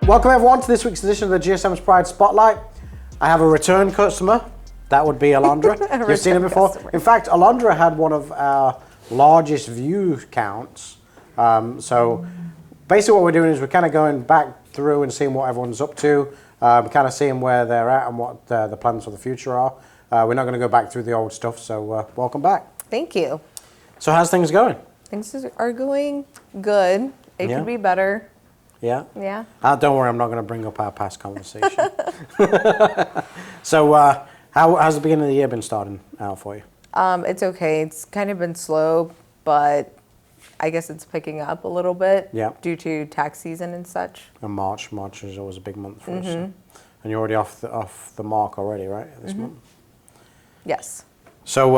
Welcome everyone to this week's edition of the GSM's Pride Spotlight. I have a return customer. That would be Alondra. You've seen her before. Customer. In fact, Alondra had one of our largest view counts. So basically what we're doing is we're kind of going back through and seeing what everyone's up to, kind of seeing where they're at and what the plans for the future are. We're not going to go back through the old stuff, so welcome back. Thank you. So how's things going? Things are going good. It could be better. Yeah? Yeah. Don't worry, I'm not going to bring up our past conversation. So how's the beginning of the year been starting out for you? It's okay. It's kind of been slow, but I guess it's picking up a little bit due to tax season and such. And March is always a big month for us. And you're already off the mark already, right, this month? Yes. So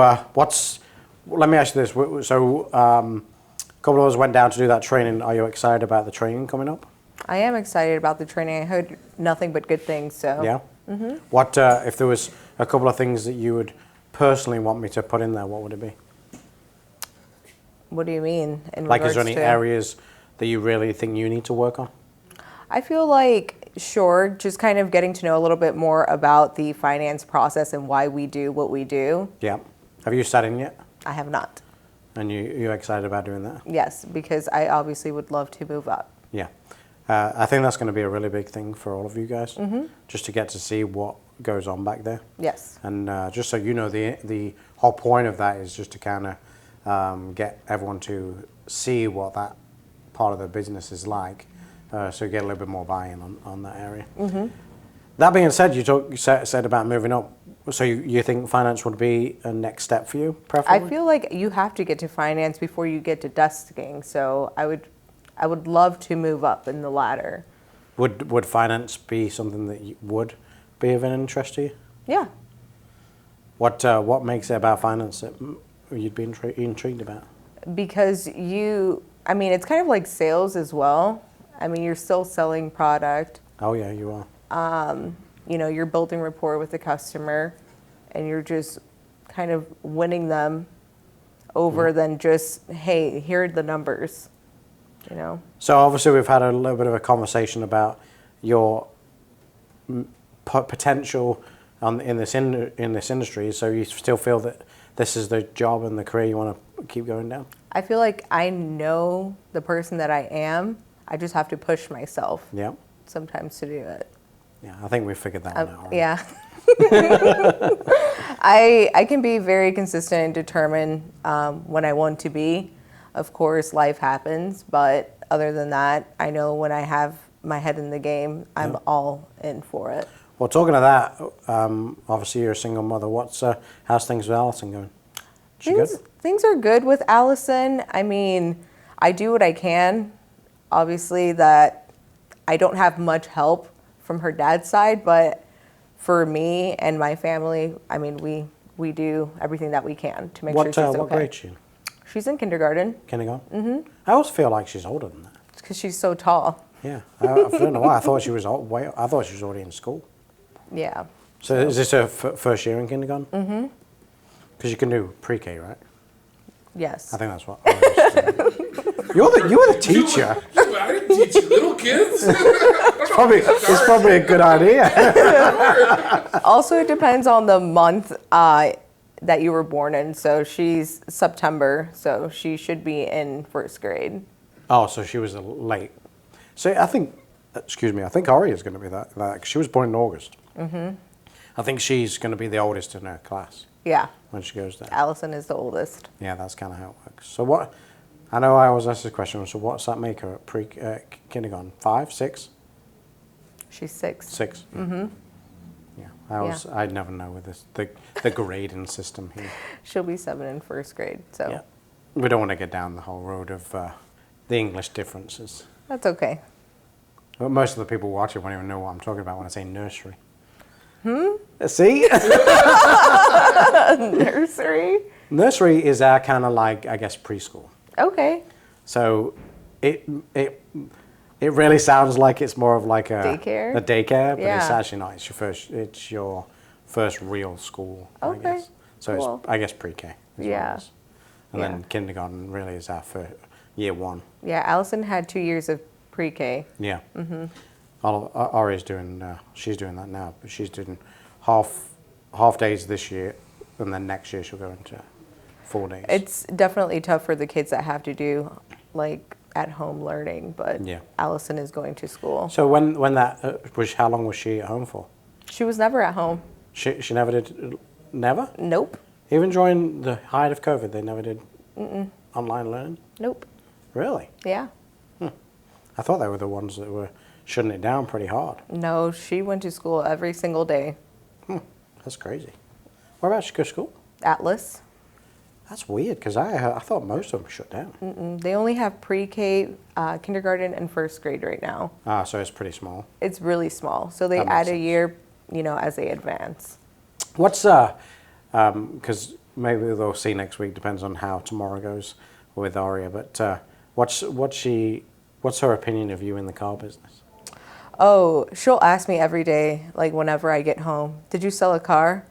let me ask you this. So a couple of us went down to do that training. Are you excited about the training coming up? I am excited about the training. I heard nothing but good things. So yeah. What if there was a couple of things that you would personally want me to put in there? What would it be? What do you mean? Like, is there any areas that you really think you need to work on? I feel like, sure, just kind of getting to know a little bit more about the finance process and why we do what we do. Yeah. Have you sat in yet? I have not. And you're excited about doing that? Yes, because I obviously would love to move up. Yeah. I think that's going to be a really big thing for all of you guys, just to get to see what goes on back there. Yes. And just so you know, the whole point of that is just to kind of get everyone to see what that part of the business is like, so you get a little bit more buy-in on that area. That being said, you said about moving up. So you think finance would be a next step for you, preferably? I feel like you have to get to finance before you get to desking. So I would love to move up in the ladder. Would finance be something that would be of an interest to you? Yeah. What makes it about finance that you'd be intrigued about? Because I mean, it's kind of like sales as well. I mean, you're still selling product. Oh yeah, you are. You're building rapport with the customer, and you're just kind of winning them over than just, hey, here are the numbers. So obviously we've had a little bit of a conversation about your potential in this industry. So you still feel that this is the job and the career you want to keep going down? I feel like I know the person that I am. I just have to push myself. Yeah. Sometimes to do it. Yeah, I think we figured that one out. Right? Yeah. I can be very consistent and determined when I want to be. Of course, life happens, but other than that, I know when I have my head in the game, I'm all in for it. Well, talking of that, obviously you're a single mother. How's things with Allison going? Things are good with Allison. I mean, I do what I can. Obviously, that I don't have much help from her dad's side, but for me and my family, I mean, we do everything that we can to make sure she's okay. What grade is she in? She's in kindergarten. Kindergarten? I always feel like she's older than that. It's because she's so tall. Yeah, I don't know why. I thought she was already in school. Yeah. So is this her first year in kindergarten? Mm-hmm. Because you can do pre-K, right? Yes. I think that's what. You were the teacher. I didn't teach you little kids. It's probably a good idea. Also, it depends on the month that you were born in. So she's September, so she should be in first grade. Oh, so she was late. So I think Ori is going to be that. Like, she was born in August. Mm-hmm. I think she's going to be the oldest in her class. Yeah. When she goes there. Allison is the oldest. Yeah, that's kind of how it works. So I know I always ask this question, so what's that make her at kindergarten? 5, 6? She's 6. 6? Mm-hmm. Yeah, I'd never know with this, the grading system here. She'll be 7 in first grade, so. Yeah. We don't want to get down the whole road of the English differences. That's okay. But most of the people watching won't even know what I'm talking about when I say nursery. See? Nursery? Nursery is our kind of like, I guess, preschool. Okay. So it really sounds like it's more of like daycare? A daycare, but it's actually not. It's your first real school, I guess. So cool. It's, I guess, pre-K. Yeah. And then kindergarten really is our first year 1. Yeah, Allison had 2 years of pre-K. Yeah. Ari's doing, she's doing that now, but she's doing half days this year, and then next year she'll go into 4 days. It's definitely tough for the kids that have to do like at home learning, but Yeah. Allison is going to school. So when that was, how long was she at home for? She was never at home. She never did, never? Nope. Even during the height of COVID, they never did online learning? Nope. Really? Yeah. I thought they were the ones that were shutting it down pretty hard. No, she went to school every single day. That's crazy. Where about she go to school? Atlas. That's weird, because I thought most of them shut down. They only have pre-K, kindergarten, and first grade right now. Ah, so it's pretty small. It's really small, so they That makes add a sense. year, as they advance. What's because maybe they'll see next week. Depends on how tomorrow goes with Aria. But what's her opinion of you in the car business? Oh, she'll ask me every day, like whenever I get home, did you sell a car?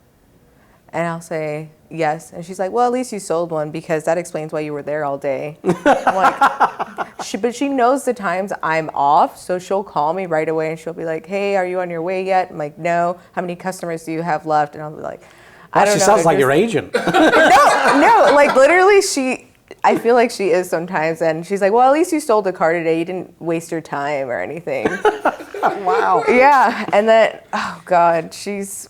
And I'll say yes. And she's like, well, at least you sold one because that explains why you were there all day. I'm like, but she knows the times I'm off, so she'll call me right away and she'll be like, hey, are you on your way yet? I'm like, no. How many customers do you have left? And I'll be like, I don't She know. sounds like your agent. No, like literally I feel like she is sometimes, and she's like, well, at least you sold a car today. You didn't waste your time or anything. Wow. Yeah, and then, oh God, she's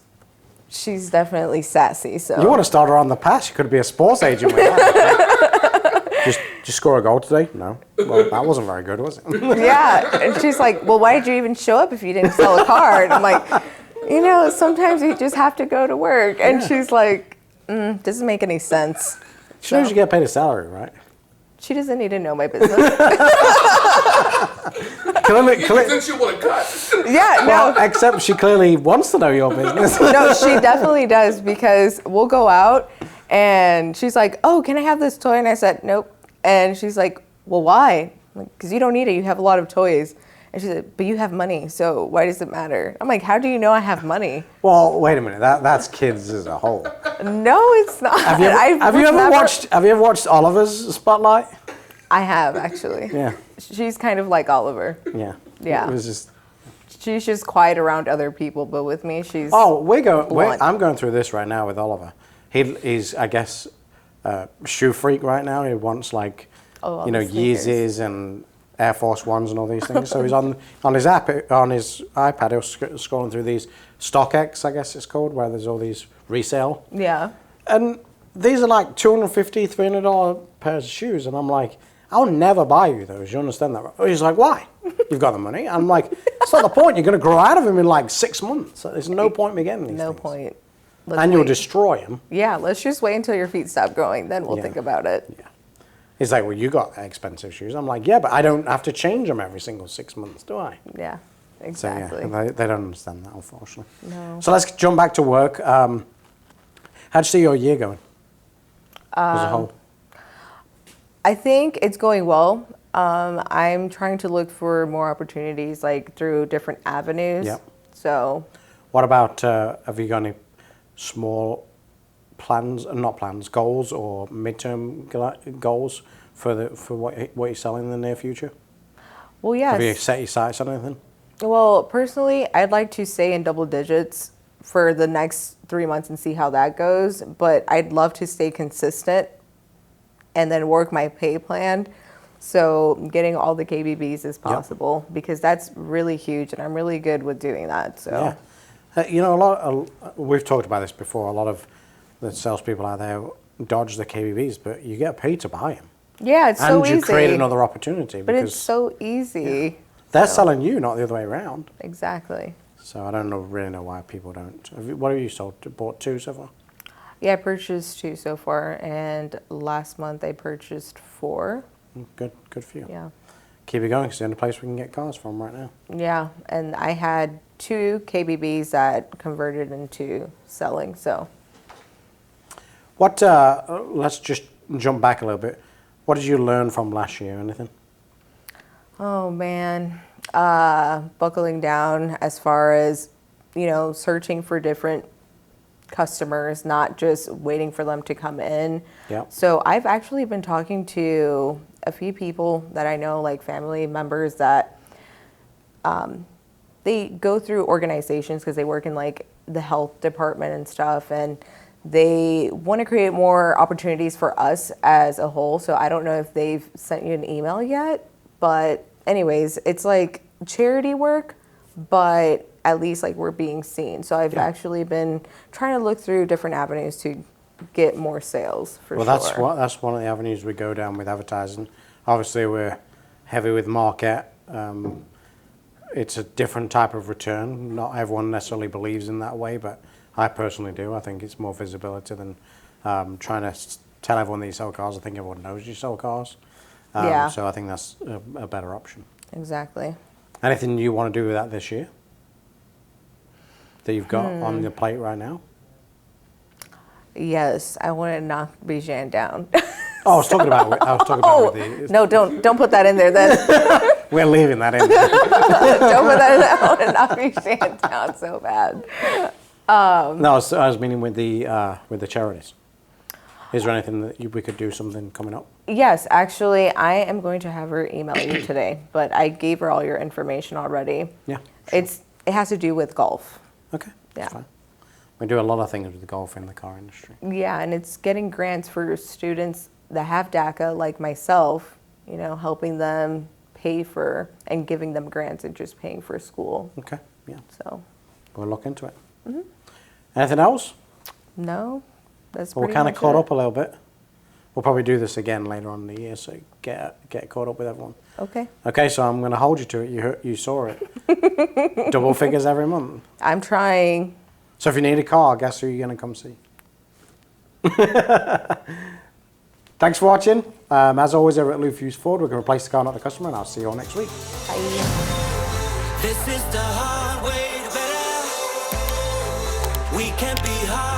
definitely sassy, so. You want to start her on the path? She could be a sports agent with that. Just score a goal today? No. Well, that wasn't very good, was it? Yeah, and she's like, well, why did you even show up if you didn't sell a car? And I'm like, sometimes you just have to go to work. And she's like, doesn't make any sense. She knows you get paid a salary, right? She doesn't need to know my business. Since you want to cut. Yeah, no. Well, except she clearly wants to know your business. No, she definitely does, because we'll go out and she's like, oh, can I have this toy? And I said, nope. And she's like, well, why? Because you don't need it. You have a lot of toys. And she said, but you have money, so why does it matter? I'm like, how do you know I have money? Well, wait a minute. That's kids as a whole. No, it's not. Have you ever watched Oliver's Spotlight? I have, actually. Yeah. She's kind of like Oliver. Yeah. Yeah. It was just. She's just quiet around other people, but with me, she's Oh, blunt. I'm going through this right now with Oliver. He's, I guess, shoe freak right now. He wants like, all the sneakers. Yeezys and Air Force Ones and all these things. So he's on his iPad. He's scrolling through these StockX, I guess it's called, where there's all these resale. Yeah. And these are like $250, $300 pairs of shoes, and I'm like, I'll never buy you those. You understand that? Right? He's like, why? You've got the money. I'm like, it's not the point. You're going to grow out of him in like 6 months. So there's no point in me getting these No things. point. And you'll destroy him. Yeah, let's just wait until your feet stop growing. Then we'll Yeah. think about it. Yeah. He's like, well, you got expensive shoes. I'm like, yeah, but I don't have to change them every single 6 months, do I? Yeah, So exactly. yeah, they don't understand that, unfortunately. No. So let's jump back to work. How'd you see your year going as a whole? I think it's going well. I'm trying to look for more opportunities, like through different avenues. Yep. So, What about, have you got any small goals or midterm goals for what you're selling in the near future? well, yes. Have you set your sights on anything? Well, personally, I'd like to stay in double digits for the next 3 months and see how that goes. But I'd love to stay consistent and then work my pay plan. So getting all the KBBs as possible, because that's really huge and I'm really good with doing that. So Yeah. We've talked about this before. A lot of the salespeople out there dodge the KBBs, but you get paid to buy them. yeah, it's so And easy. you create another opportunity But because it's so easy. they're selling you, not the other way around. Exactly. So I don't really know why people don't. What have you sold? Bought 2 so far? Yeah, I purchased 2 so far, and last month I purchased 4. Good for you. Yeah. Keep it going. It's the only place we can get cars from right now. Yeah, and I had 2 KBBs that converted into selling, so. What? Let's just jump back a little bit. What did you learn from last year? Anything? Oh man, buckling down as far as, searching for different customers, not just waiting for them to come in. Yeah. So I've actually been talking to a few people that I know, like family members that they go through organizations because they work in like the health department and stuff, and they want to create more opportunities for us as a whole. So I don't know if they've sent you an email yet, but anyways, it's like charity work, but at least like we're being seen. So I've actually been trying to look through different avenues to get more sales for sure. Well, that's one of the avenues we go down with advertising. Obviously, we're heavy with market. It's a different type of return. Not everyone necessarily believes in that way, but I personally do. I think it's more visibility than trying to tell everyone that you sell cars. I think everyone knows you sell cars. So I think that's a better option. Exactly. Anything you want to do with that this year that you've got on your plate right now? Yes, I want to knock Bijan down. Oh, I was talking about with the... No, don't put that in there then. We're leaving that in. Don't put that in there. I want to knock Bijan down so bad. No, I was meaning with the charities. Is there anything that we could do something coming up? Yes, actually, I am going to have her email you today, but I gave her all your information already. Yeah. Sure. It has to do with golf. Okay. That's Yeah. fine. We do a lot of things with golf in the car industry. Yeah, and it's getting grants for students that have DACA, like myself, you know, helping them pay for and giving them grants and just paying for school. Okay. Yeah. So. We'll look into it. Mm-hmm. Anything else? No, that's Well, we're pretty kind of much caught it. up a little bit. We'll probably do this again later on in the year, so get caught up with everyone. Okay. Okay, so I'm going to hold you to it. You saw it. Double figures every month. I'm trying. So if you need a car, guess who you're going to come see? Thanks for watching. As always, over at Fusz Ford, we're going to replace the car, not the customer, and I'll see you all next week. Bye. This is the hard way to better. We can't be hard.